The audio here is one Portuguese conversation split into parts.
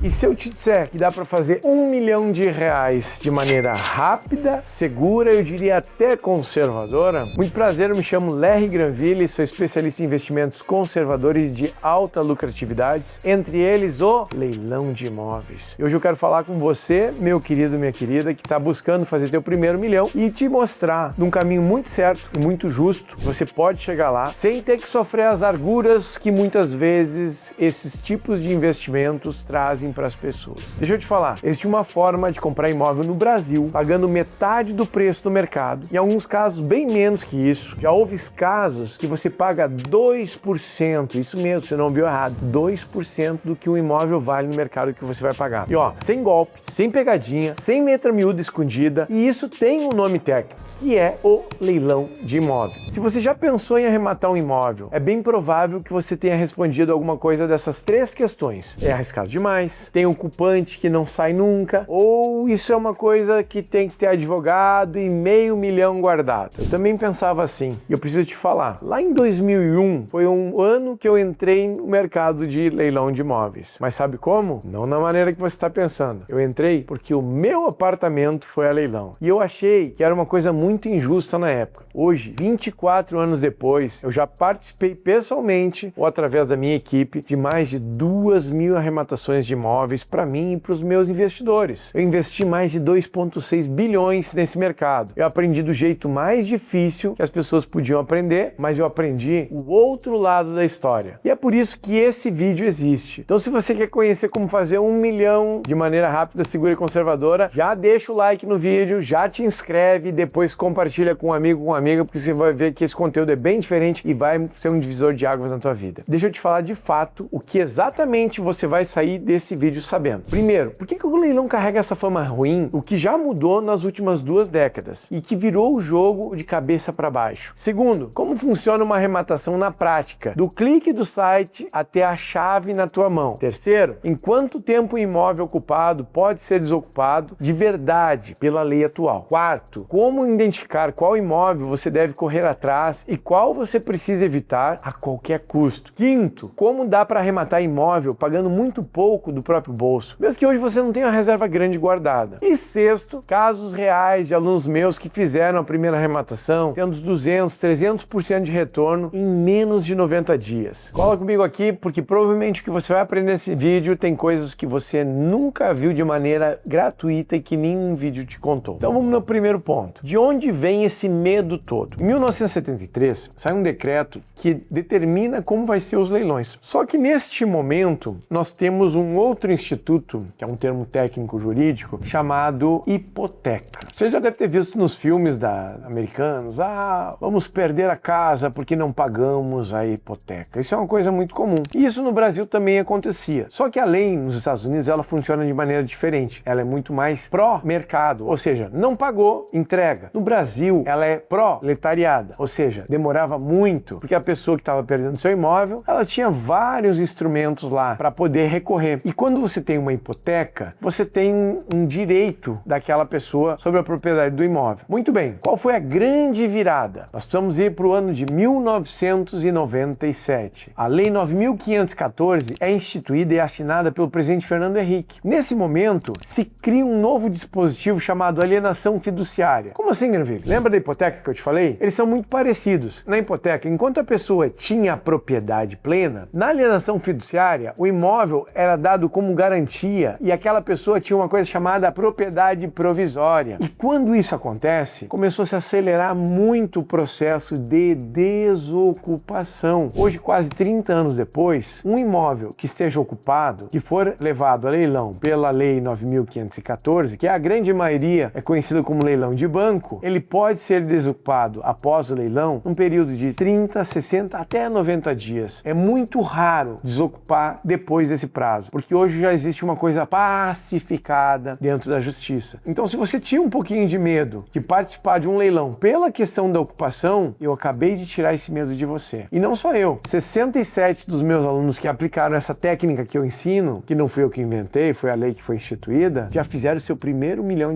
E se eu te disser que dá para fazer R$1 milhão de maneira rápida, segura, eu diria até conservadora? Muito prazer, eu me chamo Larry Granville, sou especialista em investimentos conservadores de alta lucratividade, entre eles o leilão de imóveis. E hoje eu quero falar com você, meu querido, minha querida, que está buscando fazer teu primeiro milhão e te mostrar num caminho muito certo e muito justo, você pode chegar lá sem ter que sofrer as arguras que muitas vezes esses tipos de investimentos trazem para as pessoas. Deixa eu te falar, existe uma forma de comprar imóvel no Brasil pagando metade do preço do mercado, em alguns casos bem menos que isso. Já houve casos que você paga 2%, isso mesmo, você não viu errado, 2% do que um imóvel vale no mercado que você vai pagar. E ó, sem golpe, sem pegadinha, sem letra miúda escondida, e isso tem um nome técnico, que é o leilão de imóvel. Se você já pensou em arrematar um imóvel, é bem provável que você tenha respondido alguma coisa dessas três questões. É arriscado demais? Tem um ocupante que não sai nunca? Ou isso é uma coisa que tem que ter advogado e R$500 mil guardado? Eu também pensava assim, e eu preciso te falar. Lá em 2001, foi um ano que eu entrei no mercado de leilão de imóveis. Mas sabe como? Não na maneira que você está pensando. Eu entrei porque o meu apartamento foi a leilão. E eu achei que era uma coisa muito injusta na época. Hoje, 24 anos depois, eu já participei pessoalmente ou através da minha equipe de mais de 2.000 arrematações de imóveis para mim e para os meus investidores. Eu investi mais de 2,6 bilhões nesse mercado. Eu aprendi do jeito mais difícil que as pessoas podiam aprender, mas eu aprendi o outro lado da história. E é por isso que esse vídeo existe. Então, se você quer conhecer como fazer R$1 milhão de maneira rápida, segura e conservadora, já deixa o like no vídeo, já te inscreve, depois compartilha com um amigo, com uma amiga, porque você vai ver que esse conteúdo é bem diferente e vai ser um divisor de águas na tua vida. Deixa eu te falar de fato o que exatamente você vai sair desse vídeo sabendo. Primeiro, por que o leilão carrega essa fama ruim, o que já mudou nas últimas 2 décadas e que virou o jogo de cabeça para baixo? Segundo, como funciona uma arrematação na prática, do clique do site até a chave na tua mão? Terceiro, em quanto tempo o imóvel ocupado pode ser desocupado de verdade pela lei atual? Quarto, como identificar qual imóvel você deve correr atrás e qual você precisa evitar a qualquer custo? Quinto, como dá para arrematar imóvel pagando muito pouco do próprio bolso, mesmo que hoje você não tenha uma reserva grande guardada? E sexto, casos reais de alunos meus que fizeram a primeira arrematação tendo 200, 300% de retorno em menos de 90 dias. Cola comigo aqui porque provavelmente o que você vai aprender nesse vídeo tem coisas que você nunca viu de maneira gratuita e que nenhum vídeo te contou. Então vamos no primeiro ponto. De onde vem esse medo todo? Em 1973, sai um decreto que determina como vai ser os leilões. Só que neste momento, nós temos um outro instituto, que é um termo técnico jurídico, chamado hipoteca. Você já deve ter visto nos filmes americanos, vamos perder a casa porque não pagamos a hipoteca. Isso é uma coisa muito comum. E isso no Brasil também acontecia. Só que a lei nos Estados Unidos, ela funciona de maneira diferente. Ela é muito mais pró-mercado, ou seja, não pagou, entrega. No Brasil, ela é pró-letariada, ou seja, demorava muito, porque a pessoa que estava perdendo seu imóvel, ela tinha vários instrumentos lá para poder recorrer. E quando você tem uma hipoteca, você tem um direito daquela pessoa sobre a propriedade do imóvel. Muito bem, qual foi a grande virada? Nós precisamos ir para o ano de 1997. A Lei 9.514 é instituída e assinada pelo presidente Fernando Henrique. Nesse momento, se cria um novo dispositivo chamado alienação fiduciária. Como assim, Granville? Lembra da hipoteca que eu te falei? Eles são muito parecidos. Na hipoteca, enquanto a pessoa tinha a propriedade plena, na alienação fiduciária, o imóvel era dado como garantia e aquela pessoa tinha uma coisa chamada propriedade provisória. E quando isso acontece, começou a se acelerar muito o processo de desocupação. Hoje, quase 30 anos depois, um imóvel que esteja ocupado, que for levado a leilão pela Lei 9.514, que a grande maioria é conhecida como leilão de banco, ele pode ser desocupado após o leilão num período de 30, 60 até 90 dias. É muito raro desocupar depois desse prazo, porque hoje já existe uma coisa pacificada dentro da justiça. Então, se você tinha um pouquinho de medo de participar de um leilão pela questão da ocupação, eu acabei de tirar esse medo de você. E não só eu. 67 dos meus alunos que aplicaram essa técnica que eu ensino, que não fui eu que inventei, foi a lei que foi instituída, já fizeram o seu primeiro R$1 milhão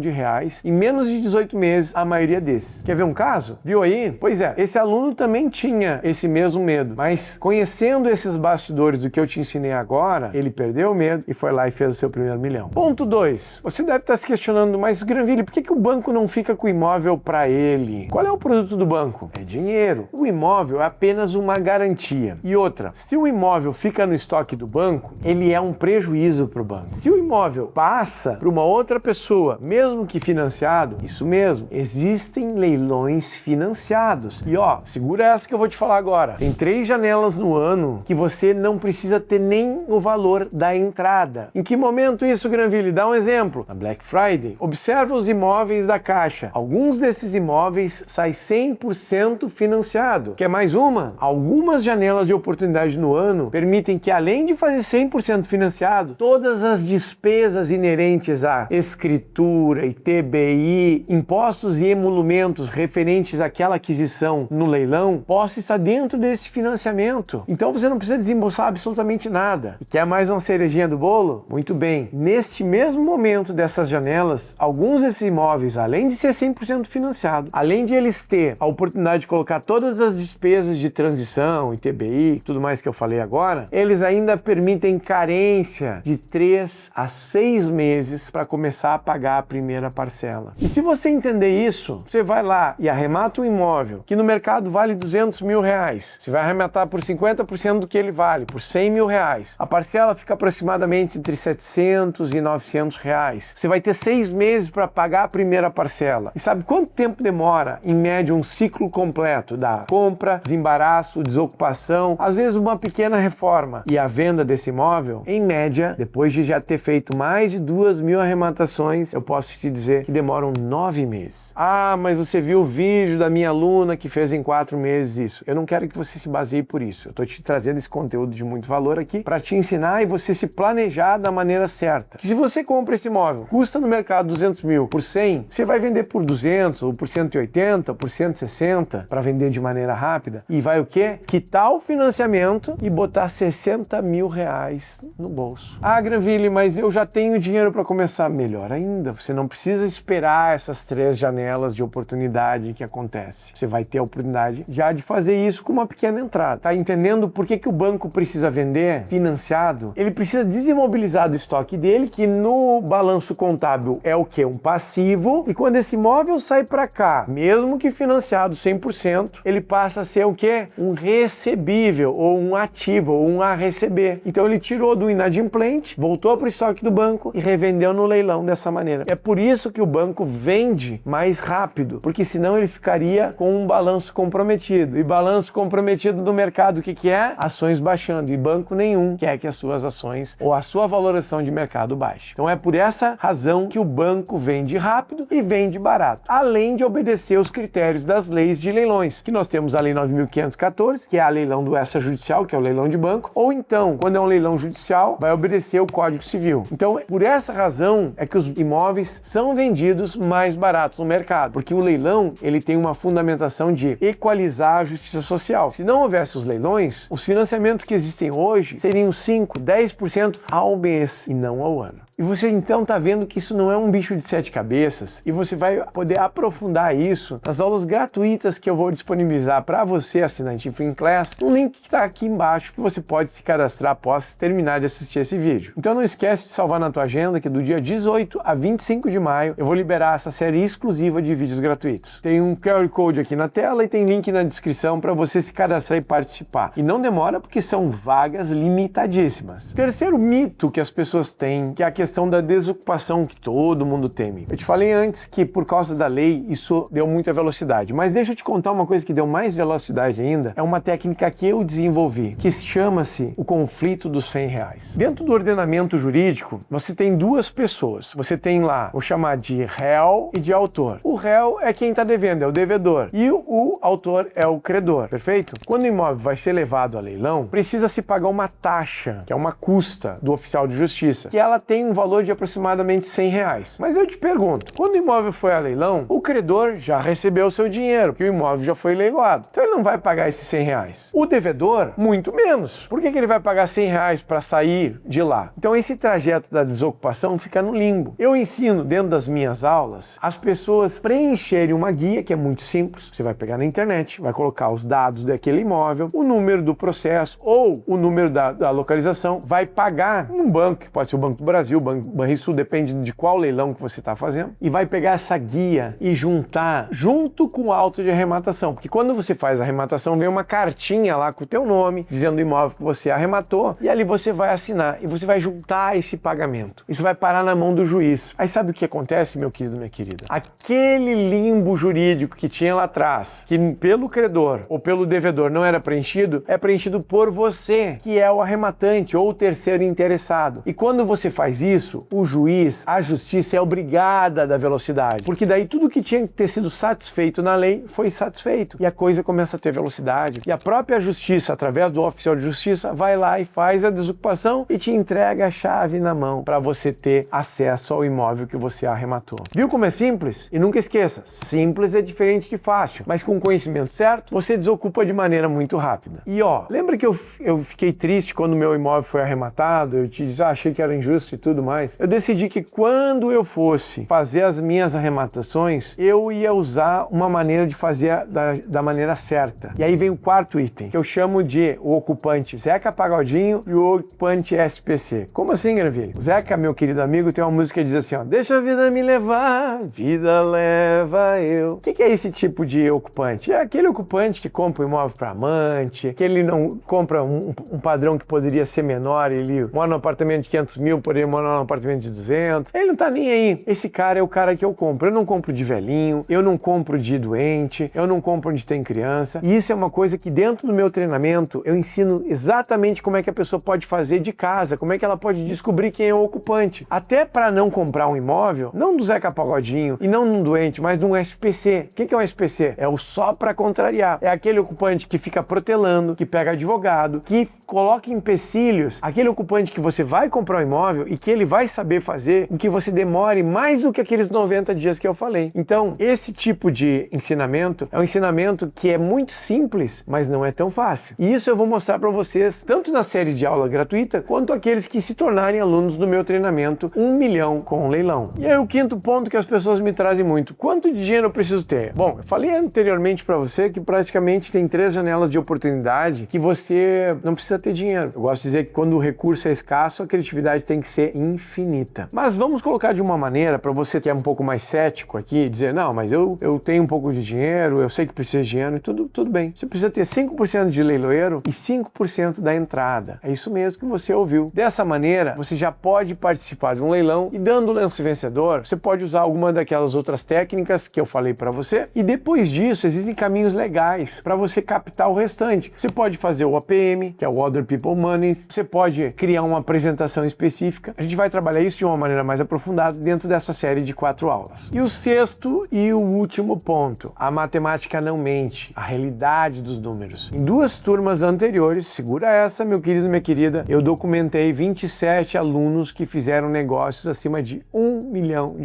em menos de 18 meses. A maioria desses. Quer ver um caso? Viu aí? Pois é, esse aluno também tinha esse mesmo medo, mas conhecendo esses bastidores do que eu te ensinei agora, ele perdeu o medo e foi lá e fez o seu primeiro milhão. Ponto 2. Você deve estar se questionando, mas Granville, por que o banco não fica com o imóvel para ele? Qual é o produto do banco? É dinheiro. O imóvel é apenas uma garantia. E outra, se o imóvel fica no estoque do banco, ele é um prejuízo para o banco. Se o imóvel passa para uma outra pessoa, mesmo que financiado, isso mesmo, existem leilões financiados. E ó, segura essa que eu vou te falar agora. Tem 3 janelas no ano que você não precisa ter nem o valor da entrada. Em que momento isso, Granville? Dá um exemplo. Na Black Friday. Observa os imóveis da Caixa. Alguns desses imóveis saem 100% financiado. Quer mais uma? Algumas janelas de oportunidade no ano permitem que, além de fazer 100% financiado, todas as despesas inerentes à escritura, ITBI, impostos e emolumentos referentes àquela aquisição no leilão possam estar dentro desse financiamento. Então você não precisa desembolsar absolutamente nada. E quer mais uma cerejinha do bolo? Muito bem. Neste mesmo momento dessas janelas, alguns desses imóveis, além de ser 100% financiado, além de eles ter a oportunidade de colocar todas as despesas de transição, ITBI, tudo mais que eu falei agora, eles ainda permitem carência de 3 a 6 meses para começar a pagar a primeira parcela. E se você entender isso, você vai lá e arremata um imóvel que no mercado vale 200 mil reais. Você vai arrematar por 50% do que ele vale, por 100 mil reais. A parcela fica aproximadamente entre 700 e 900 reais. Você vai ter 6 meses para pagar a primeira parcela. E sabe quanto tempo demora, em média, um ciclo completo da compra, desembaraço, desocupação, às vezes uma pequena reforma e a venda desse imóvel? Em média, depois de já ter feito mais de 2.000 arrematações, eu posso te dizer que demoram 9 meses. Ah, mas você viu o vídeo da minha aluna que fez em 4 meses isso. Eu não quero que você se baseie por isso. Eu estou te trazendo esse conteúdo de muito valor aqui para te ensinar e você se planejar da maneira certa. Que se você compra esse imóvel, custa no mercado 200 mil por 100, você vai vender por 200 ou por 180, por 160 para vender de maneira rápida e vai o quê? Quitar o financiamento e botar 60 mil reais no bolso. Ah, Granville, mas eu já tenho dinheiro para começar. Melhor ainda, você não precisa esperar essas 3 janelas de oportunidade que acontece. Você vai ter a oportunidade já de fazer isso com uma pequena entrada. Tá entendendo por que o banco precisa vender financiado? Ele precisa desimobilizar do estoque dele, que no balanço contábil é o quê? Um passivo. E quando esse imóvel sai para cá, mesmo que financiado 100%, ele passa a ser o quê? Um recebível, ou um ativo, ou um a receber. Então ele tirou do inadimplente, voltou para o estoque do banco e revendeu no leilão dessa maneira. É por isso que o banco vende mais rápido, porque senão ele ficaria com um balanço comprometido. E balanço comprometido do mercado, o que é? Ações baixando. E banco nenhum quer que as suas ações ou a sua valoração de mercado baixe. Então é por essa razão que o banco vende rápido e vende barato, além de obedecer os critérios das leis de leilões, que nós temos a Lei 9.514, que é a leilão do extrajudicial, que é o leilão de banco, ou então, quando é um leilão judicial, vai obedecer o Código Civil. Então, por essa razão é que os imóveis são vendidos mais baratos no mercado, porque o leilão, ele tem uma fundamentação de equalizar a justiça social. Se não houvesse os leilões, os financiamentos que existem hoje seriam 5, 10% ao mês e não ao ano. E você então está vendo que isso não é um bicho de 7 cabeças e você vai poder aprofundar isso nas aulas gratuitas que eu vou disponibilizar para você, assinante Finclass, no link que está aqui embaixo que você pode se cadastrar após terminar de assistir esse vídeo. Então não esquece de salvar na tua agenda que do dia 18 a 25 de maio eu vou liberar essa série exclusiva de vídeos gratuitos. Tem um QR Code aqui na tela e tem link na descrição para você se cadastrar e participar. E não demora porque são vagas limitadíssimas. Terceiro mito que as pessoas têm, que é a questão da desocupação que todo mundo teme. Eu te falei antes que por causa da lei isso deu muita velocidade, mas deixa eu te contar uma coisa que deu mais velocidade ainda, é uma técnica que eu desenvolvi, que chama-se o conflito dos 100 reais. Dentro do ordenamento jurídico, você tem 2 pessoas. Você tem lá, vou chamar de réu e de autor. O réu é quem está devendo, é o devedor, e o autor é o credor, perfeito? Quando o imóvel vai ser levado a leilão, precisa se pagar uma taxa, que é uma custa do oficial de justiça, que ela tem um um valor de aproximadamente R$100. Mas eu te pergunto, quando o imóvel foi a leilão, o credor já recebeu o seu dinheiro, que o imóvel já foi leiloado. Então ele não vai pagar esses R$100. O devedor, muito menos. Por que ele vai pagar R$100 para sair de lá? Então esse trajeto da desocupação fica no limbo. Eu ensino dentro das minhas aulas as pessoas preencherem uma guia que é muito simples. Você vai pegar na internet, vai colocar os dados daquele imóvel, o número do processo ou o número da localização, vai pagar num banco, que pode ser o Banco do Brasil, o Banco Banrisul, depende de qual leilão que você está fazendo, e vai pegar essa guia e juntar junto com o auto de arrematação, porque quando você faz a arrematação vem uma cartinha lá com o teu nome, dizendo o imóvel que você arrematou, e ali você vai assinar e você vai juntar esse pagamento. Isso vai parar na mão do juiz. Aí sabe o que acontece, meu querido, minha querida? Aquele limbo jurídico que tinha lá atrás, que pelo credor ou pelo devedor não era preenchido, é preenchido por você, que é o arrematante ou o terceiro interessado. E quando você faz isso, o juiz, a justiça é obrigada a dar velocidade, porque daí tudo que tinha que ter sido satisfeito na lei foi satisfeito e a coisa começa a ter velocidade. E a própria justiça, através do oficial de justiça, vai lá e faz a desocupação e te entrega a chave na mão para você ter acesso ao imóvel que você arrematou. Viu como é simples? E nunca esqueça, simples é diferente de fácil, mas com o conhecimento certo, você desocupa de maneira muito rápida. E lembra que eu fiquei triste quando o meu imóvel foi arrematado? Eu te disse, achei que era injusto e tudo mais. Eu decidi que quando eu fosse fazer as minhas arrematações, eu ia usar uma maneira de fazer da maneira certa. E aí vem o quarto item, que eu chamo de o ocupante Zeca Pagodinho e o ocupante SPC. Como assim, Granville? O Zeca, meu querido amigo, tem uma música que diz assim, deixa a vida me levar, vida leva eu. O que é esse tipo de ocupante? É aquele ocupante que compra um imóvel para amante, que ele não compra um padrão que poderia ser menor, ele mora num apartamento de 500 mil, poderia morar num apartamento de 200. Ele não tá nem aí. Esse cara é o cara que eu compro. Eu não compro de velhinho, eu não compro de doente, eu não compro onde tem criança. E isso é uma coisa que dentro do meu treinamento eu ensino exatamente como é que a pessoa pode fazer de casa, como é que ela pode descobrir quem é o ocupante. Até para não comprar um imóvel, não do Zeca Pagodinho e não num doente, mas de um SPC. O que é um SPC? É o só para contrariar. É aquele ocupante que fica protelando, que pega advogado, que coloca empecilhos, aquele ocupante que você vai comprar um imóvel e que ele vai saber fazer o que você demore mais do que aqueles 90 dias que eu falei. Então, esse tipo de ensinamento é um ensinamento que é muito simples, mas não é tão fácil. E isso eu vou mostrar para vocês, tanto nas séries de aula gratuita, quanto aqueles que se tornarem alunos do meu treinamento 1 milhão com leilão. E aí o quinto ponto que as pessoas me trazem muito, quanto de dinheiro eu preciso ter? Bom, eu falei anteriormente para você que praticamente tem 3 janelas de oportunidade que você não precisa ter dinheiro. Eu gosto de dizer que quando o recurso é escasso, a criatividade tem que ser infinita. Mas vamos colocar de uma maneira, para você que é um pouco mais cético aqui, dizer, não, mas eu tenho um pouco de dinheiro, eu sei que precisa de dinheiro, e tudo bem. Você precisa ter 5% de leiloeiro e 5% da entrada. É isso mesmo que você ouviu. Dessa maneira, você já pode participar de um leilão e dando o lance vencedor, você pode usar alguma daquelas outras técnicas que eu falei para você e depois disso, existem caminhos legais para você captar o restante. Você pode fazer o APM, que é o Other People Money, você pode criar uma apresentação específica. A gente vai trabalhar isso de uma maneira mais aprofundada dentro dessa série de 4 aulas. E o sexto e o último ponto, a matemática não mente, a realidade dos números. Em 2 turmas anteriores, segura essa, meu querido, minha querida, eu documentei 27 alunos que fizeram negócios acima de R$1 milhão.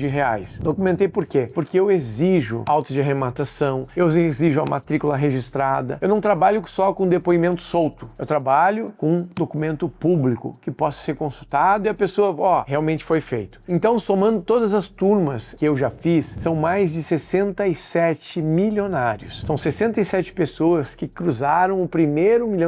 Documentei por quê? Porque eu exijo autos de arrematação, eu exijo a matrícula registrada, eu não trabalho só com depoimento solto, eu trabalho com documento público que possa ser consultado e a pessoa, realmente foi feito. Então, somando todas as turmas que eu já fiz, são mais de 67 milionários. São 67 pessoas que cruzaram o primeiro R$1 milhão,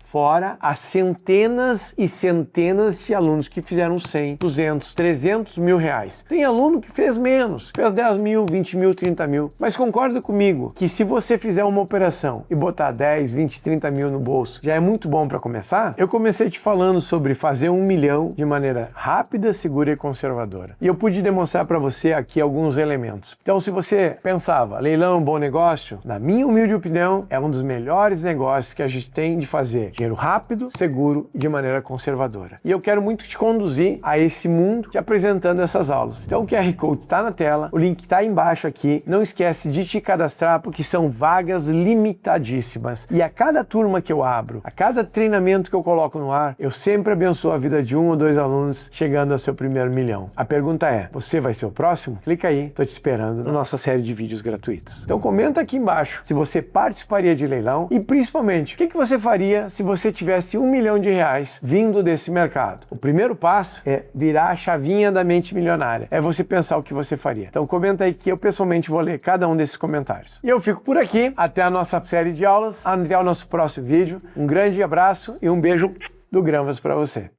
fora as centenas e centenas de alunos que fizeram 100, 200, 300 mil reais. Tem aluno que fez menos, fez 10 mil, 20 mil, 30 mil. Mas concorda comigo que se você fizer uma operação e botar 10, 20, 30 mil no bolso, já é muito bom para começar? Eu comecei te falando sobre fazer 1 milhão de maneira rápida, segura e conservadora. E eu pude demonstrar para você aqui alguns elementos. Então, se você pensava, leilão é um bom negócio, na minha humilde opinião, é um dos melhores negócios que a gente tem de fazer dinheiro rápido, seguro e de maneira conservadora. E eu quero muito te conduzir a esse mundo te apresentando essas aulas. Então, o QR Code está na tela, o link está embaixo aqui. Não esquece de te cadastrar porque são vagas limitadíssimas. E a cada turma que eu abro, a cada treinamento que eu coloco no ar, eu sempre abençoo a vida de 1 ou 2 alunos anos chegando ao seu primeiro milhão. A pergunta é, você vai ser o próximo? Clica aí, tô te esperando na nossa série de vídeos gratuitos. Então comenta aqui embaixo se você participaria de leilão e principalmente, o que você faria se você tivesse R$1 milhão vindo desse mercado? O primeiro passo é virar a chavinha da mente milionária. É você pensar o que você faria. Então comenta aí que eu pessoalmente vou ler cada um desses comentários. E eu fico por aqui, até a nossa série de aulas, até o nosso próximo vídeo. Um grande abraço e um beijo do Granvas para você.